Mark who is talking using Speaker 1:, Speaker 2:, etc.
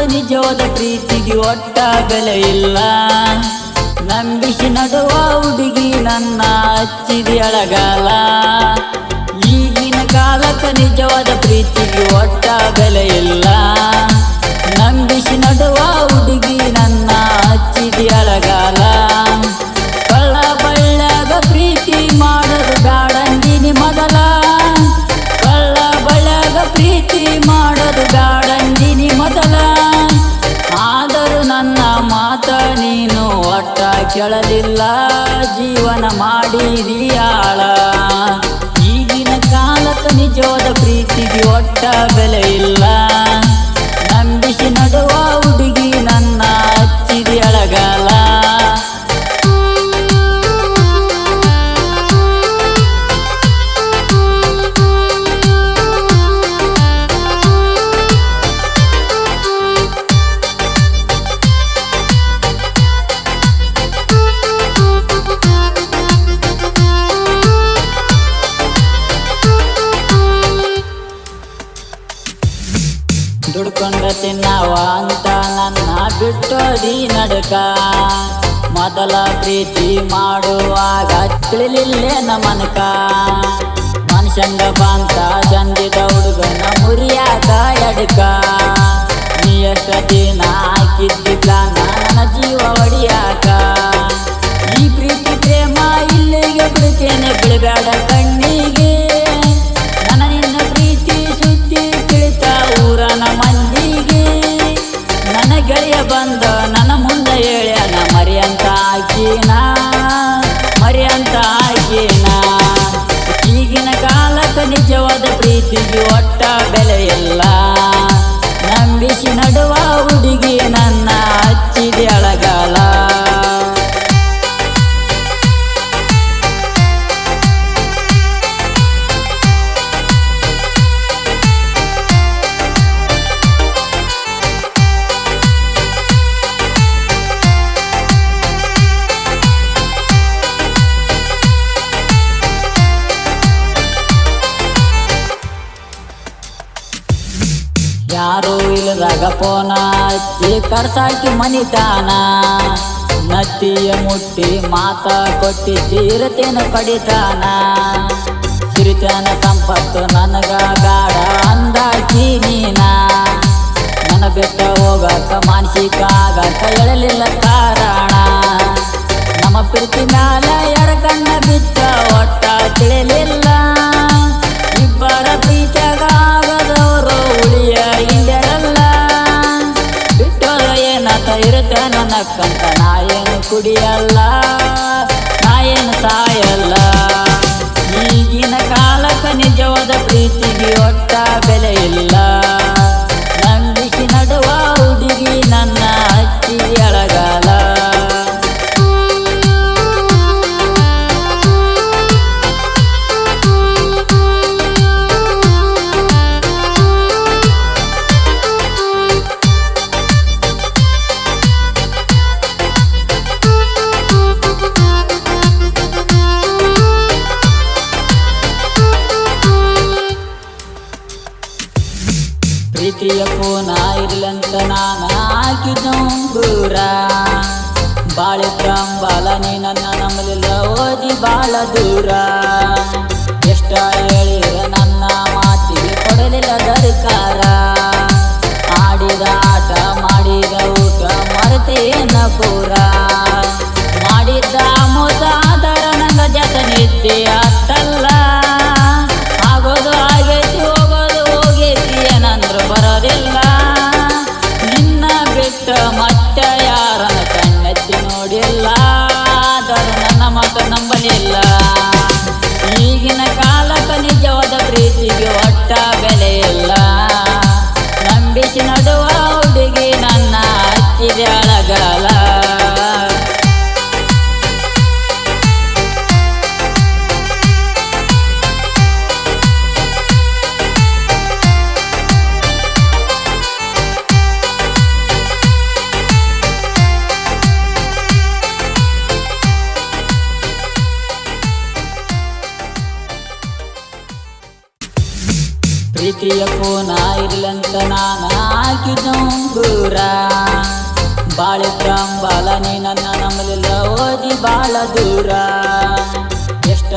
Speaker 1: ನಿಜವಾದ ಪ್ರೀತಿಗೆ ಒಟ್ಟ ಬೆಲೆ ಇಲ್ಲ. ನಂಬಿಸಿ ನಡುವ ಹುಡುಗಿ ನನ್ನ ಹಚ್ಚಿದಿ ಅಳಗಾಲ. ಈಗಿನ ಕಾಲಕ್ಕ ನಿಜವಾದ ಪ್ರೀತಿಗೆ ಒಟ್ಟ ಬೆಲೆ ಇಲ್ಲ. ನಂಬಿಸಿ ನಡುವ ಹುಡುಗಿ ನನ್ನ ಹಚ್ಚಿದಿ ಅಳಗಾಲ. ಕಳ್ಳ ಬಳ್ಳಗ ಪ್ರೀತಿ ಮಾಡೋದು ಬ್ಯಾಡಂದಿನಿ ಮೊದಲ. ಕಳ್ಳ ಬಳ್ಳಗ ಪ್ರೀತಿ ಮಾಡೋದು ಬ್ಯಾಡಂದಿನಿ ಮೊದಲ. ಆದರೂ ನನ್ನ ಮಾತ ನೀನು ಒಟ್ಟ ಕೇಳಲಿಲ್ಲ. ಜೀವನ ಮಾಡಿದೀಯಾಳ. ಈಗಿನ ಕಾಲಕ್ಕ ನಿಜವಾದ ಪ್ರೀತಿಗೆ ಒಟ್ಟ ಬೆಲೆ ಇಲ್ಲ. ನಂಬಿಸಿ ನಡುವ ಹುಡುಗಿ ನನ್ನ ಹಚ್ಚಿದಿ ಅಳಗಾಲ. ದುಡ್ಕೊಂಡ ತಿನ್ನವ ಅಂತ ನನ್ನ ಬಿಟ್ಟೋದಿ ನಡಕ. ಮೊದಲ ಪ್ರೀತಿ ಮಾಡುವಾಗ ತಿಳಿಲಿಲ್ಲೇ ನಮನಕ. ಮನುಷ್ಯಂಗ ಬಂತ ಚಂದಿದ ಹುಡುಗನ ಮುರಿಯಾಕ ಎಡಕ. ನೀ ಎಷ್ಟ ದಿನ ಹಾಕಿದ್ದಿ ಪ್ಲಾನ ನನ್ನ ಜೀವ ಹೊಡಿಯಾಕ. ಈ ಪ್ರೀತಿ ಪ್ರೇಮ ಇಲ್ಲಿಗೆ ಬಿಡ್ತೇನೆ ಬಿಡಬೇಡ ಕಣ್ಣಿಗೆ. ನನ್ನ ನಿನ್ನ ಪ್ರೀತಿ ಸುದ್ದಿ ತಿಳಿತ ಊರನ ಮಂದಿಗೆ. ನನ್ನ ಗೆಳೆಯ ಬಂದ ನನ್ನ ಮುಂದೆ ಹೇಳ್ಯಾನ ಮರಿಯಂತ ಆಕಿನ ಮರಿಯಂತ ಆಕಿನ. ಈಗಿನ ಕಾಲಕ್ಕ ನಿಜವಾದ ಪ್ರೀತಿಗೆ ಒಟ್ಟ ಬೆಲೆ ಇಲ್ಲ. ನಂಬಿಸಿ ನಡುವ ಹುಡುಗಿ ನನ್ನ ಹಚ್ಚಿದಿ ಅಳಗಾಲ. ಯಾರು ಇಲ್ಲದಾಗ ಪೋನ ಹಚ್ಚಿ ಕರ್ಸಾಕಿ ಮನಿತಾನ. ನತ್ತಿಯ ಮುಟ್ಟಿ ಮಾತ ಕೊಟ್ಟಿದ್ದಿ ಇರತೇನ ಪಡಿತಾನ. ಸಿರಿತನ ಸಂಪತ್ತು ನನಗ ಗಾಢ ಅಂದಾಕಿ ನೀನ. ನನ್ನ ಬೆಟ್ಟ ಹೋಗಕ ಮಾನಸಿಕ ಆಗಕ ಹೇಳಲಿಲ್ಲ ಕಾರಣ. ನಮ್ಮ ಪ್ರೀತಿ ಮ್ಯಾಲ ಎಡಕಣ್ಣ ಬಿಟ್ಟ ಒಟ್ಟ ತಿಳಿಲಿಲ್ಲ. ಇಬ್ಬರ ಪ್ರೀತಿಯಾಗ ಆಗದವರು ಉಳಿಯ ಹಿಂದೆರಲ್ಲ. ಬಿಟ್ಟೋದ ಏನತ ಇರುತ್ತೆ ನನ್ನಕ್ಕಂತ ನಾ ಏನು ಕುಡಿಯಲ್ಲ, ನಾ ಏನು ಸಾಯಲ್ಲ. ಈಗಿನ ಕಾಲಕ್ಕ ನಿಜವಾದ ಪ್ರೀತಿಗೆ ಒಟ್ಟ ಬೆಲೆ ಇಲ್ಲ. ನಂಬಿಸಿ ನಡುವ ಹುಡುಗಿ ನನ್ನ ಹಚ್ಚಿದಿ ಅಳಗಾಲ. ಪ್ರೀತಿಯ ಪೂನ ಇರ್ಲಂತ ನಾನ ಹಾಕಿದೂರ. ಬಾಳಿದ್ರಂಬಾಲ ನೀ ನನ್ನ ನಂಬಲಿಲ್ಲ ಓದಿ ಬಾಳ ದೂರ. ಎಷ್ಟ ಹೇಳಿರ ನನ್ನ ಮಾತಿಗೆ ಕೊಡಲಿಲ್ಲ ದರ್ಕಾರ. ಆಡಿದ ಆಟ ಮಾಡಿದ ಊಟ ಮರೆತೇನ ಪೂರ. ಮಾಡಿದ್ದ ಮೋಸ ಆದರ ನಂಗ ಜತ ನಿದ್ದೆ ಅತ್ತಲ್ಲ. ಆಗೋದು ಆಗೈತಿ ಹೋಗೋದು ಹೋಗೈತಿ ಏನಂದ್ರು ಬರೋದಿಲ್ಲ. ನಿನ್ನ ಬಿಟ್ಟ ಮತ್ತೆ ಯಾರನ್ನ ಕಣ್ಣೆತ್ತಿ ನೋಡಿಲ್ಲ. ಆದರೂ ನನ್ನ ಮಾತು ನಂಬಲಿಲ್ಲ. ಈಗಿನ ಕಾಲಕ್ಕ ನಿಜವಾದ ಪ್ರೀತಿಗೆ ಒಟ್ಟ ಬೆಲೆ ಇಲ್ಲ. ನಂಬಿಸಿ ನಡುವ ಹುಡುಗಿ ನನ್ನ ಹಚ್ಚಿದೆ ಅಳಗಾಲ. ಪ್ರೀತಿಯ ಕೋನ ಇರ್ಲಂತ ನಾನ ಹಾಕಿದ ಉಂಗುರ ಬಾಳಿದ್ರಂಬಾಲ ನೀ ನನ್ನ ನಂಬಲಿಲ್ಲ ಓದಿ ಬಾಳ ದೂರ ಎಷ್ಟ